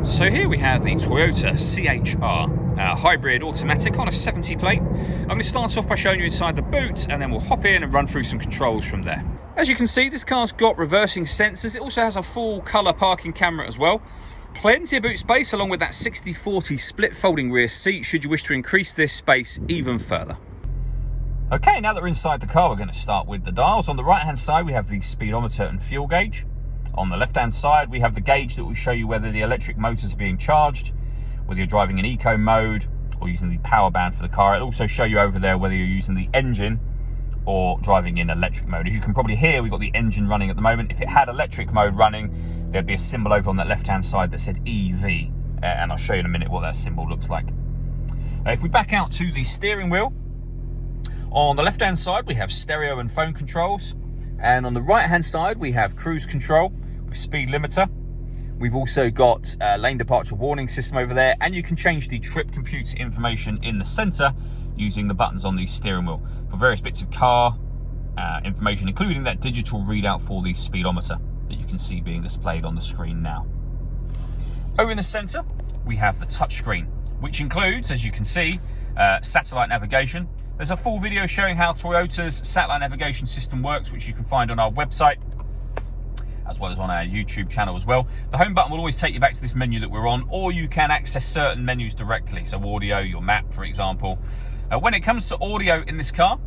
So here we have the Toyota CHR hybrid automatic on a 70 plate. I'm going to start off by showing you inside the boot, and then we'll hop in and run through some controls from there. As you can see, this car's got reversing sensors. It also has a full colour parking camera as well. Plenty of boot space along with that 60/40 split folding rear seat should you wish to increase this space even further. Okay, now that we're inside the car, we're going to start with the dials. On the right hand side we have the speedometer and fuel gauge. On the left hand side we have the gauge that will show you whether the electric motors are being charged, whether you're driving in eco mode or using the power band for the car. It'll also show you over there whether you're using the engine or driving in electric mode. As you can probably hear, we've got the engine running at the moment. If it had electric mode running, there'd be a symbol over on that left hand side that said EV, and I'll show you in a minute what that symbol looks like. If we back out to the steering wheel, on the left hand side we have stereo and phone controls, and on the right hand side we have cruise control with speed limiter. We've also got a lane departure warning system over there, and you can change the trip computer information in the center using the buttons on the steering wheel for various bits of car information, including that digital readout for the speedometer that you can see being displayed on the screen now. Over in the center we have the touchscreen, which includes, as you can see, satellite navigation. There's a full video showing how Toyota's satellite navigation system works, which you can find on our website as well as on our YouTube channel as well. The home button will always take you back to this menu that we're on, or you can access certain menus directly, so audio, your map for example. When it comes to audio in this car,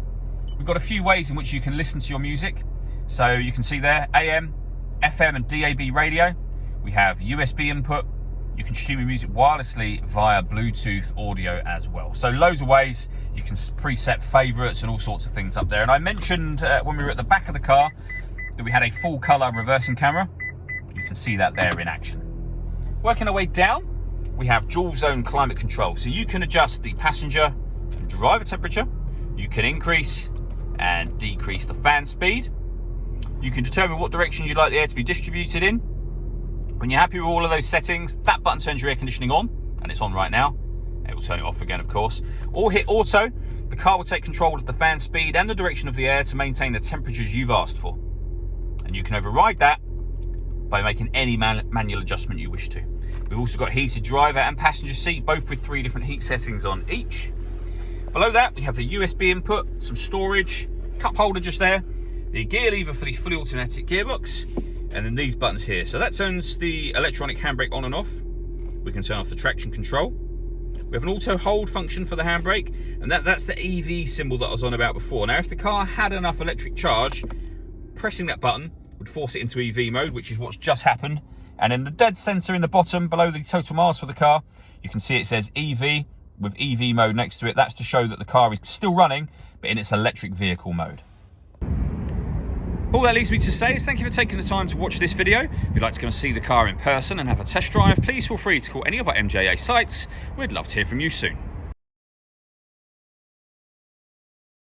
we've got a few ways in which you can listen to your music. So you can see there AM, FM and DAB radio. We have USB input. You can stream your music wirelessly via Bluetooth audio as well. So loads of ways. You can preset favorites and all sorts of things up there. And I mentioned when we were at the back of the car that we had a full color reversing camera. You can see that there in action. Working our way down, we have dual zone climate control. So you can adjust the passenger and driver temperature. You can increase and decrease the fan speed. You can determine what direction you'd like the air to be distributed in. When you're happy with all of those settings, that button turns your air conditioning on, and it's on right now. It will turn it off again, of course. Or hit auto. The car will take control of the fan speed and the direction of the air to maintain the temperatures you've asked for. And you can override that by making any manual adjustment you wish to. We've also got heated driver and passenger seat, both with 3 different heat settings on each. Below that, we have the USB input, some storage, cup holder just there, the gear lever for the fully automatic gearbox, and then these buttons here. So that turns the electronic handbrake on and off. We can turn off the traction control. We have an auto hold function for the handbrake, and that's the EV symbol that I was on about before. Now, if the car had enough electric charge, pressing that button would force it into EV mode, which is what's just happened. And in the dead center in the bottom below the total miles for the car, you can see it says EV with EV mode next to it. That's to show that the car is still running, but in its electric vehicle mode. All that leaves me to say is thank you for taking the time to watch this video. If you'd like to come and see the car in person and have a test drive, please feel free to call any of our MJA sites. We'd love to hear from you soon.